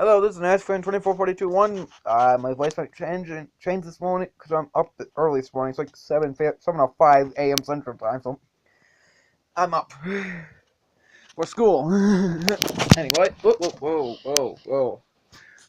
Hello, this is Nashfan24421. My voice might change this morning because I'm up early this morning. It's like 7:05 a.m. Central Time, so I'm up for school. Anyway, whoa.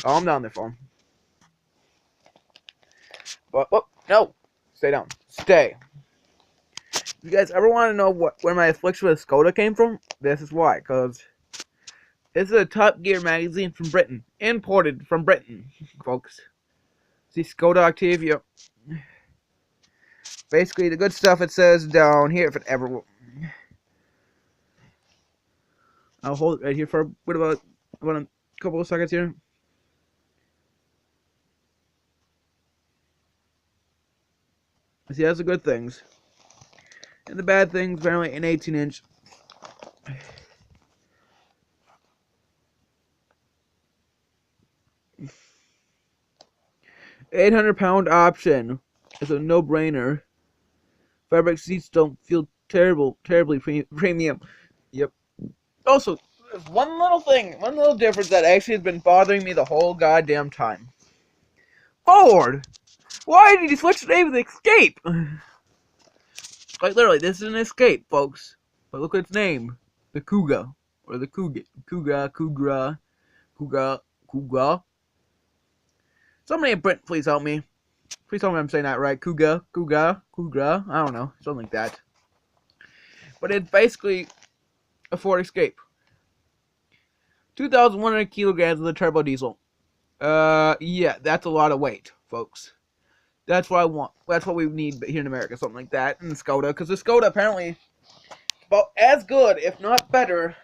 Calm down there, phone. But, no, stay down. Stay. If you guys ever want to know where my affliction with Skoda came from, this is why. Because this is a Top Gear magazine from Britain. Imported from Britain, folks. See, Skoda Octavia. Basically, the good stuff it says down here, if it ever will. I'll hold it right here for about a couple of seconds here. See, that's the good things. And the bad things, apparently an 18-inch. £800 option. It's a no-brainer. Fabric seats don't feel terribly premium. Yep. Also, there's one little difference that actually has been bothering me the whole goddamn time. Ford! Why did you switch the name of the Escape? Like, literally, this is an Escape, folks. But look at its name. The Kuga. Or the Kuga. Somebody in Britain, please help me. Please tell me I'm saying that right. Kuga. I don't know. Something like that. But it's basically a Ford Escape. 2,100 kilograms of the turbo diesel. Yeah, that's a lot of weight, folks. That's what I want. That's what we need here in America, something like that. And the Skoda, because the Skoda apparently is about as good, if not better,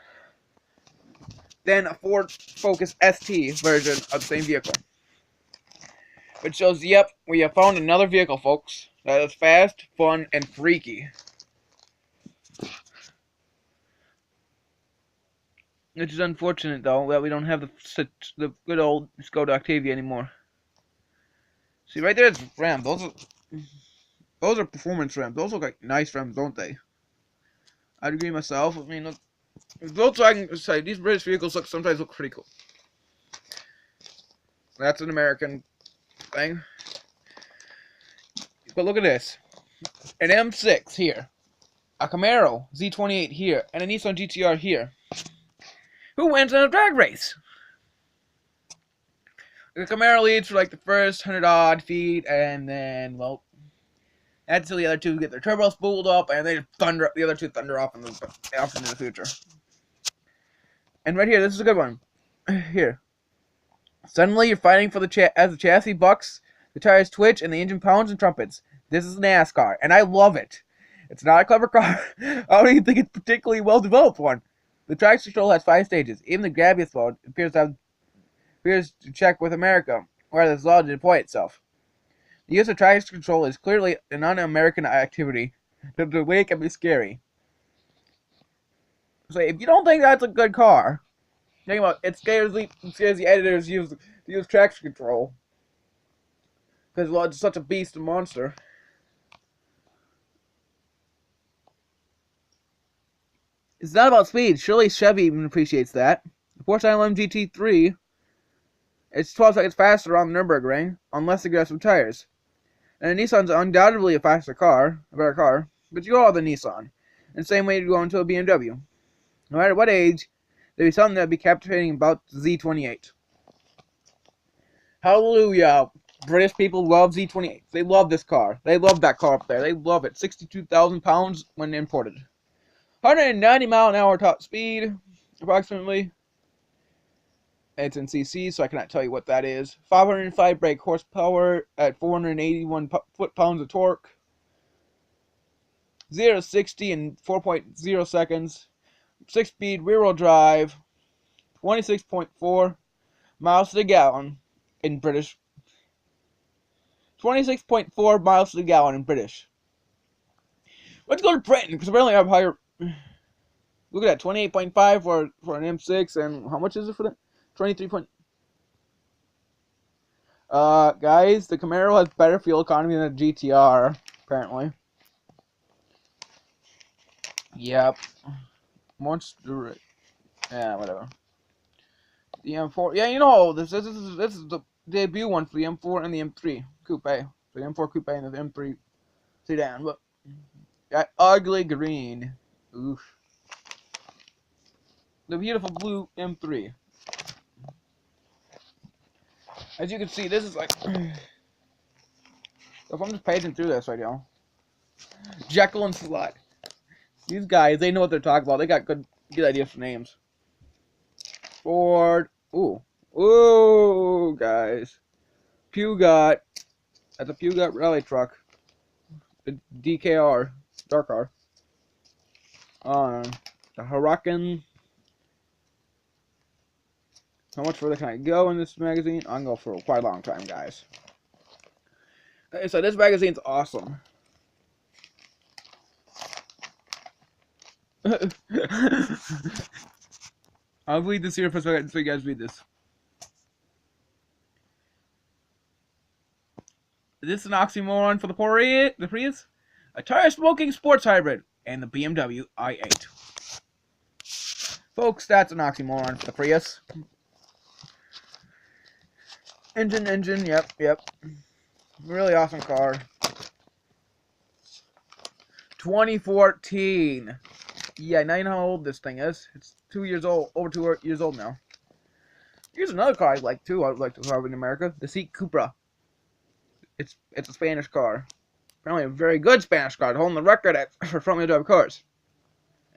than a Ford Focus ST version of the same vehicle. Which shows, yep, we have found another vehicle, folks, that is fast, fun, and freaky. Which is unfortunate, though, that we don't have the good old Skoda Octavia anymore. See, right there, it's Ram. Those are performance rims. Those look like nice rims, don't they? I'd agree myself. I mean, look, Volkswagen say these British vehicles sometimes look pretty cool. That's an American thing. But look at this. An M6 here. A Camaro Z28 here. And a Nissan GTR here. Who wins in a drag race? The Camaro leads for like the first 100-odd feet, and then, well, that's until the other two get their turbos spooled up, and the other two thunder off into the future. And right here, this is a good one. Here. Suddenly, you're fighting for as the chassis bucks, the tires twitch, and the engine pounds and trumpets. This is NASCAR, and I love it. It's not a clever car. I don't even think it's a particularly well-developed one. The traction control has 5 stages. Even the grabbiest mode appears to check with America, where it is allowed to deploy itself. The use of traction control is clearly an un-American activity. The way it can be scary. So if you don't think that's a good car, think about it. It scares the editors to use traction control because it's such a beast and monster. It's not about speed. Surely Chevy even appreciates that. The Porsche 911 GT3, it's 12 seconds faster on the Nürburgring on less aggressive tires. And the Nissan's undoubtedly a better car, but you go all the Nissan. In the same way you go into a BMW. No matter what age, there'd be something that'd be captivating about the Z28. Hallelujah. British people love Z28. They love this car. They love that car up there. They love it. 62,000 pounds when imported. 190 mile an hour top speed, approximately. It's in cc, so I cannot tell you what that is. 505 brake horsepower at 481 foot-pounds of torque. 0 to 60 in 4.0 seconds. 6-speed rear-wheel drive. 26.4 miles to the gallon in British. 26.4 miles to the gallon in British. Let's go to Britain, because apparently I have higher. Look at that, 28.5 for an M6, and how much is it for that? 23. Guys, the Camaro has better fuel economy than a GTR, apparently. Yep. Yeah, whatever. The M4. Yeah, you know this is the debut one for the M4 and the M3 coupe. The M4 coupe and the M3 sedan, but that ugly green. Oof. The beautiful blue M3. As you can see, this is like. If I'm just paging through this right now, Jekyll and Slut. These guys, they know what they're talking about. They got good ideas for names. Ford. Ooh, guys. Peugeot. That's a Peugeot rally truck. The DKR, dark car. The Huracan. How much further can I go in this magazine? I'm going to go for quite a long time, guys. Okay, so this magazine's awesome. I'll read this here for a second so you guys read this. Is this an oxymoron for the Prius? A tire-smoking sports hybrid and the BMW i8. Folks, that's an oxymoron for the Prius. Engine, yep. Really awesome car. 2014. Yeah, now you know how old this thing is. It's 2 years old, over 2 years old now. Here's another car I'd like too. I would like to have in America. The Seat Cupra. It's a Spanish car. Apparently a very good Spanish car. Holding the record for front-wheel drive cars.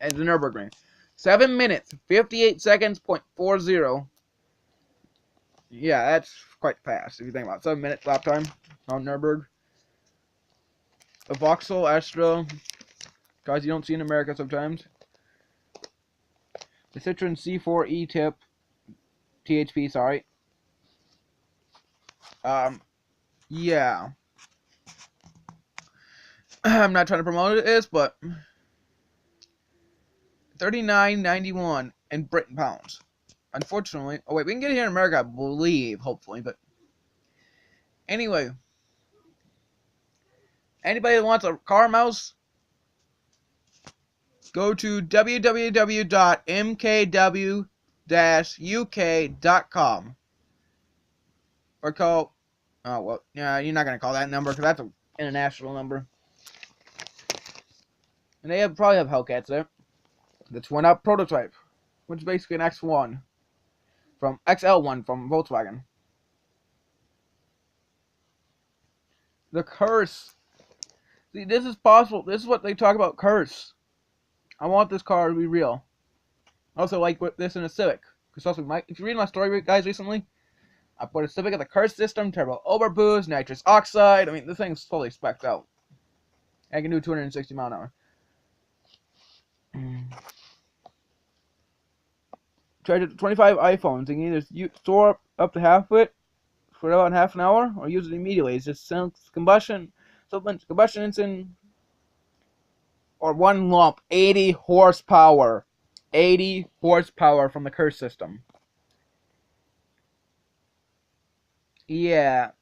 And the Nürburgring. 7 minutes, 58 seconds, .40. Yeah, that's quite fast if you think about it. 7 minutes lap time on Nürburgring. A Vauxhall Astra. Guys you don't see in America sometimes. The Citroen C4 E-Tip. THP, sorry. Yeah. I'm not trying to promote this, but $39.91 in Britain pounds. Unfortunately, oh wait, we can get it here in America, I believe, hopefully, but anyway, anybody that wants a car mouse, go to www.mkw-uk.com or call. Oh well, yeah, you're not gonna call that number because that's an international number, and they probably have Hellcats there. That's one up prototype, which is basically an X1 from XL1 from Volkswagen. The curse. See, this is possible. This is what they talk about curse. I want this car to be real. Also, like this in a Civic. Because also, if you read my story, guys, recently, I put a Civic with a curse system, turbo overboost, nitrous oxide. I mean, this thing's fully spec'd out. I can do 260 mile an hour. Charge it to 25 iPhones. You can either store up to half of it for about half an hour, or use it immediately. It's just combustion engine, or one lump. 80 horsepower. 80 horsepower from the curse system. Yeah.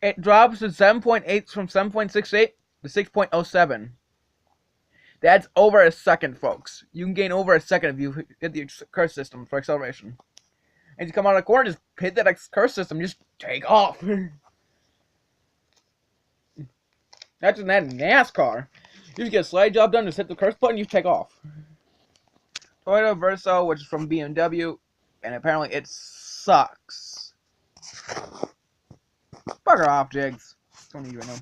It drops to 7.8 from 7.68 to 6.07. That's over a second, folks. You can gain over a second if you hit the curse system for acceleration. And you come out of the corner, just hit that curse system, just take off. That's in that NASCAR. You just get a slide job done, just hit the curse button, you take off. Toyota Verso, which is from BMW, and apparently it sucks. Bugger off, Jigs. Don't need you right now.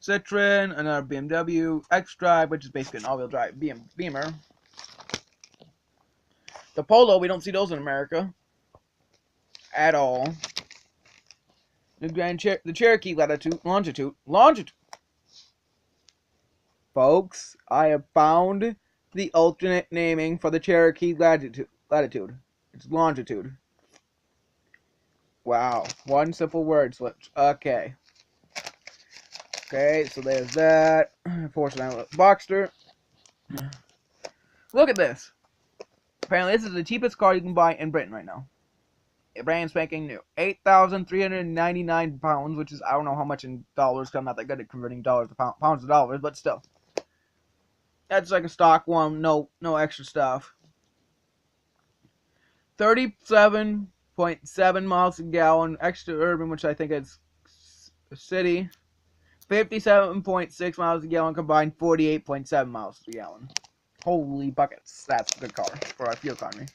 Citroen, another BMW X-Drive, which is basically an all-wheel drive Beamer. The Polo, we don't see those in America at all. The Cherokee Longitude. Folks, I have found the alternate naming for the Cherokee Latitude. It's Longitude. Wow. One simple word switch. Okay. Okay, so there's that. Fortunately, Boxster. Look at this. Apparently, this is the cheapest car you can buy in Britain right now. Brand spanking new. 8,399 pounds, which is, I don't know how much in dollars, because I'm not that good at converting dollars to pounds to dollars, but still. That's like a stock one, no extra stuff. 37.7 miles a gallon. Extra urban, which I think is a city, 57.6 miles a gallon. Combined, 48.7 miles a gallon. Holy buckets. That's a good car for our fuel economy.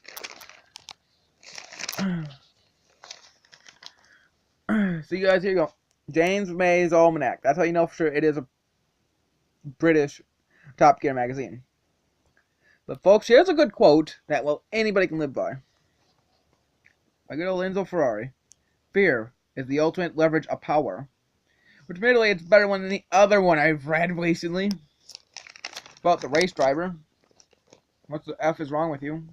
So you guys, here you go. James May's Almanac. That's how you know for sure it is a British Top Gear magazine. But folks, here's a good quote that, well, anybody can live by. By good old Enzo Ferrari. Fear is the ultimate leverage of power. Which, admittedly, it's a better one than the other one I've read recently. About the race driver. What the F is wrong with you?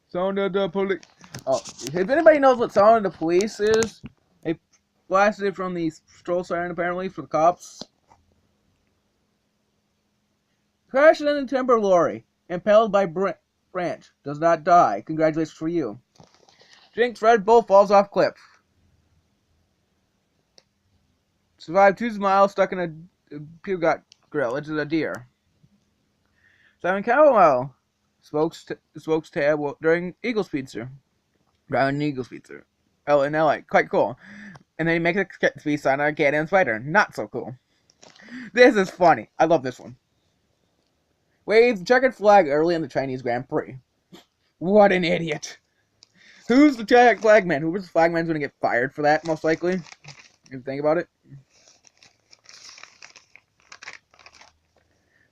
Sound of the police. Oh, if anybody knows what Sound of the Police is, they blasted it from the stroll siren, apparently, for the cops. Crashed in a timber lorry, impaled by branch, does not die. Congratulations for you. Drinks Red Bull, falls off cliff. Survived 2 miles stuck in a Peugeot grill. It's a deer. Simon Cowell smokes tab during Eagle Speedster. Driving an Eagle Speedster. Oh, in LA. Quite cool. And then he makes a speed sign on a Can-Am Spider. Not so cool. This is funny. I love this one. Waves the checkered flag early in the Chinese Grand Prix. What an idiot. Who's the checkered flagman? Who's the flagman's going to get fired for that, most likely? If you think about it.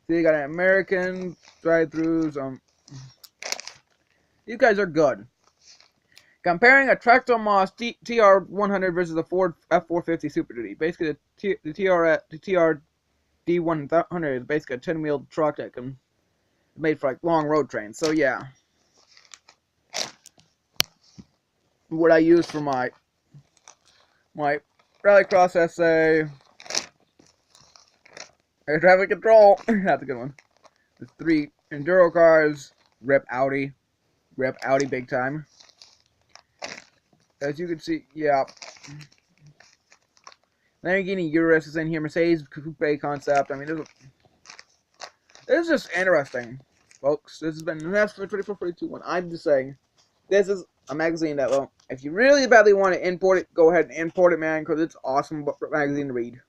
See, you got an American drive-thrus. These guys are good. Comparing a Tractor Moss TR100 versus a Ford F450 Super Duty. Basically, the TR D100 is basically a 10-wheel truck that can be made for like long road trains. So yeah, what I use for my rallycross essay, air traffic control. That's a good one. The 3 enduro cars. Rip Audi big time. As you can see, yeah. Lamborghini Urus is in here. Mercedes Coupe concept. I mean, this is just interesting, folks. This has been NASCAR 2442. I'm just saying, this is a magazine that, well, if you really badly want to import it, go ahead and import it, man, because it's awesome magazine to read.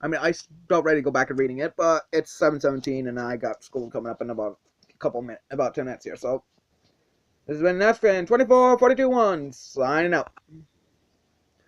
I mean, I felt ready to go back and reading it, but it's 7:17, and I got school coming up in about a couple minutes, about 10 minutes here. So, this has been NASCAR 2442-1, signing out.